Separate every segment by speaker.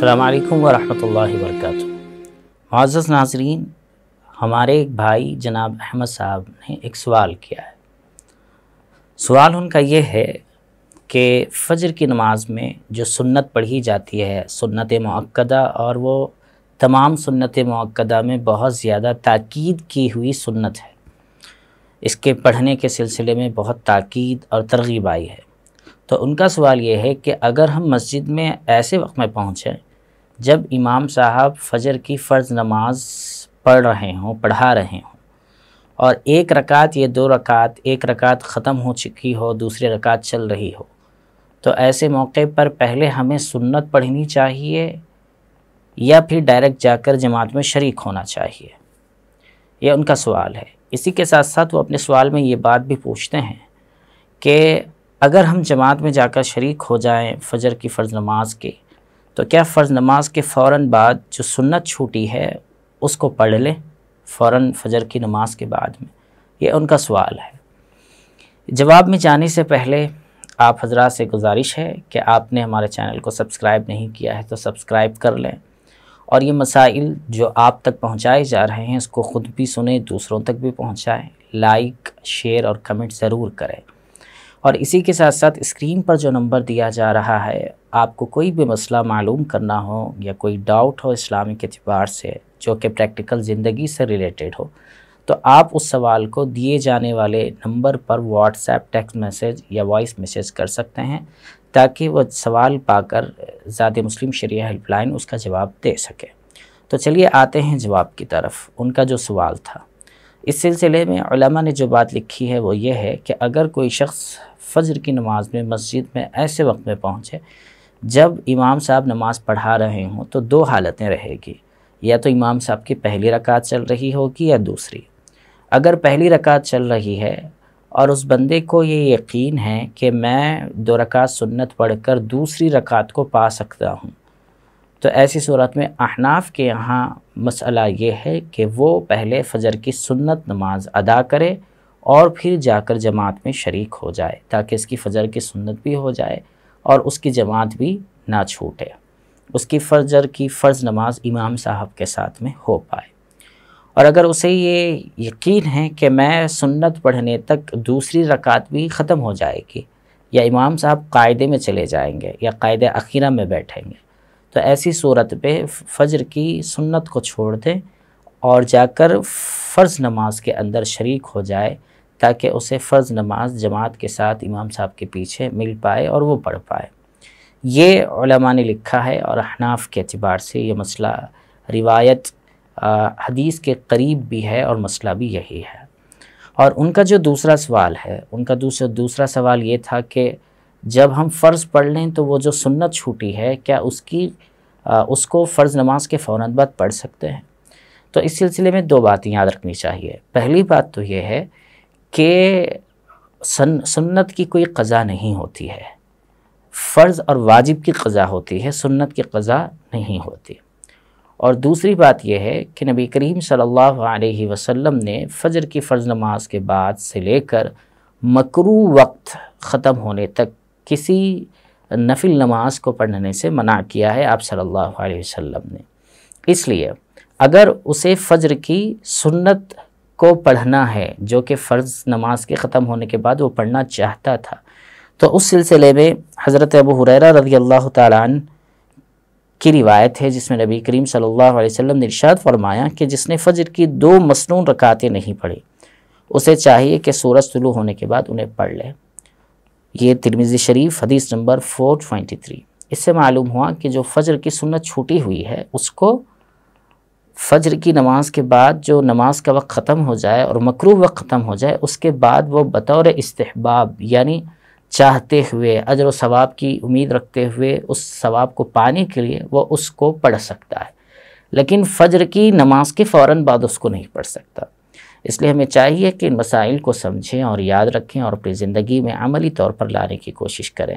Speaker 1: السلام علیکم ورحمۃ اللہ وبرکاتہ۔ معزز ناظرین، ہمارے ایک بھائی جناب احمد صاحب نے ایک سوال کیا ہے۔ سوال ان کا یہ ہے کہ فجر کی نماز میں جو سنت پڑھی جاتی ہے، سنت مؤکدہ، اور وہ تمام سنت مؤکدہ میں بہت زیادہ تاکید کی ہوئی سنت ہے، اس کے پڑھنے کے سلسلے میں بہت تاکید اور ترغیب آئی ہے۔ تو ان کا سوال یہ ہے کہ اگر ہم مسجد میں ایسے وقت میں پہنچیں جب امام صاحب فجر کی فرض نماز پڑھا رہے ہوں اور ایک رکعت یا دو رکعت، ایک رکعت ختم ہو چکی ہو، دوسری رکعت چل رہی ہو، تو ایسے موقع پر پہلے ہمیں سنت پڑھنی چاہیے یا پھر ڈائریکٹ جا کر جماعت میں شریک ہونا چاہیے؟ یہ ان کا سوال ہے۔ اسی کے ساتھ ساتھ وہ اپنے سوال میں یہ بات بھی پوچھتے ہیں کہ اگر ہم جماعت میں جا کر شریک ہو جائیں فجر کی فرض نماز کے، تو کیا فرض نماز کے فوراً بعد جو سنت چھوٹی ہے اس کو پڑھ لیں فوراً فجر کی نماز کے بعد میں؟ یہ ان کا سوال ہے۔ جواب میں جانے سے پہلے آپ حضرات سے گزارش ہے کہ آپ نے ہمارے چینل کو سبسکرائب نہیں کیا ہے تو سبسکرائب کر لیں، اور یہ مسائل جو آپ تک پہنچائے جا رہے ہیں اس کو خود بھی سنیں، دوسروں تک بھی پہنچائیں، لائک، شیئر اور کمنٹ ضرور کریں۔ اور اسی کے ساتھ ساتھ اسکرین پر جو نمبر دیا جا رہا ہے، آپ کو کوئی بھی مسئلہ معلوم کرنا ہو یا کوئی ڈاؤٹ ہو اسلامک اعتبار سے جو کہ پریکٹیکل زندگی سے ریلیٹڈ ہو، تو آپ اس سوال کو دیے جانے والے نمبر پر واٹس ایپ، ٹیکسٹ میسیج یا وائس میسیج کر سکتے ہیں تاکہ وہ سوال پا کر ذات مسلم شریعہ ہیلپ لائن اس کا جواب دے سکے۔ تو چلیے آتے ہیں جواب کی طرف۔ ان کا جو سوال تھا، اس سلسلے میں علماء نے جو بات لکھی ہے وہ یہ ہے کہ اگر کوئی شخص فجر کی نماز میں مسجد میں ایسے وقت میں پہنچے جب امام صاحب نماز پڑھا رہے ہوں تو دو حالتیں رہے گی، یا تو امام صاحب کی پہلی رکعت چل رہی ہوگی یا دوسری۔ اگر پہلی رکعت چل رہی ہے اور اس بندے کو یہ یقین ہے کہ میں دو رکعت سنت پڑھ کر دوسری رکعت کو پا سکتا ہوں، تو ایسی صورت میں احناف کے یہاں مسئلہ یہ ہے کہ وہ پہلے فجر کی سنت نماز ادا کرے اور پھر جا کر جماعت میں شریک ہو جائے تاکہ اس کی فجر کی سنت بھی ہو جائے اور اس کی جماعت بھی نہ چھوٹے، اس کی فجر کی فرض نماز امام صاحب کے ساتھ میں ہو پائے۔ اور اگر اسے یہ یقین ہے کہ میں سنت پڑھنے تک دوسری رکعت بھی ختم ہو جائے گی یا امام صاحب قاعدے میں چلے جائیں گے یا قاعدہ اخیرہ میں بیٹھیں گے، تو ایسی صورت پہ فجر کی سنت کو چھوڑ دیں اور جا کر فرض نماز کے اندر شریک ہو جائے تاکہ اسے فرض نماز جماعت کے ساتھ امام صاحب کے پیچھے مل پائے اور وہ پڑھ پائے۔ یہ علماء نے لکھا ہے، اور احناف کے اعتبار سے یہ مسئلہ روایت حدیث کے قریب بھی ہے اور مسئلہ بھی یہی ہے۔ اور ان کا جو دوسرا سوال ہے، ان کا دوسرا سوال یہ تھا کہ جب ہم فرض پڑھ لیں تو وہ جو سنت چھوٹی ہے کیا اس کو فرض نماز کے فوراً بعد پڑھ سکتے ہیں؟ تو اس سلسلے میں دو باتیں یاد رکھنی چاہیے۔ پہلی بات تو یہ ہے کہ سنت کی کوئی قضا نہیں ہوتی ہے، فرض اور واجب کی قضا ہوتی ہے، سنت کی قضا نہیں ہوتی۔ اور دوسری بات یہ ہے کہ نبی کریم صلی اللہ علیہ وسلم نے فجر کی فرض نماز کے بعد سے لے کر مکروہ وقت ختم ہونے تک کسی نفل نماز کو پڑھنے سے منع کیا ہے آپ صلی اللہ علیہ وسلم نے۔ اس لیے اگر اسے فجر کی سنت کو پڑھنا ہے جو کہ فرض نماز کے ختم ہونے کے بعد وہ پڑھنا چاہتا تھا، تو اس سلسلے میں حضرت ابو ہریرہ رضی اللہ تعالیٰ عنہ کی روایت ہے جس میں نبی کریم صلی اللہ علیہ وسلم نے ارشاد فرمایا کہ جس نے فجر کی 2 مسنون رکعتیں نہیں پڑھی اسے چاہیے کہ سورج طلوع ہونے کے بعد انہیں پڑھ لے۔ یہ ترمذی شریف حدیث نمبر 423۔ اس سے معلوم ہوا کہ جو فجر کی سنت چھوٹی ہوئی ہے اس کو فجر کی نماز کے بعد جو نماز کا وقت ختم ہو جائے اور مکروہ وقت ختم ہو جائے اس کے بعد وہ بطور استحباب، یعنی چاہتے ہوئے، اجر و ثواب کی امید رکھتے ہوئے اس ثواب کو پانے کے لیے وہ اس کو پڑھ سکتا ہے، لیکن فجر کی نماز کے فوراً بعد اس کو نہیں پڑھ سکتا۔ اس لیے ہمیں چاہیے کہ ان مسائل کو سمجھیں اور یاد رکھیں اور اپنی زندگی میں عملی طور پر لانے کی کوشش کریں۔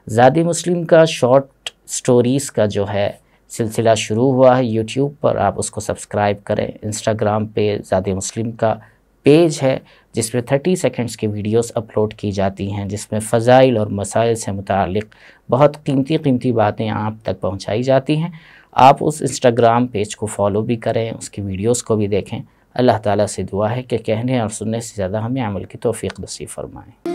Speaker 1: ذات مسلم کا شارٹ سٹوریز کا جو ہے سلسلہ شروع ہوا ہے یوٹیوب پر، آپ اس کو سبسکرائب کریں۔ انسٹاگرام پہ ذات مسلم کا پیج ہے جس پہ 30 سیکنڈز کی ویڈیوز اپلوڈ کی جاتی ہیں، جس میں فضائل اور مسائل سے متعلق بہت قیمتی باتیں آپ تک پہنچائی جاتی ہیں۔ آپ اس انسٹاگرام پیج کو فالو بھی کریں، اس کی ویڈیوز کو بھی دیکھیں۔ اللہ تعالیٰ سے دعا ہے کہ کہنے اور سننے سے زیادہ ہمیں عمل کی توفیق نصیب فرمائیں۔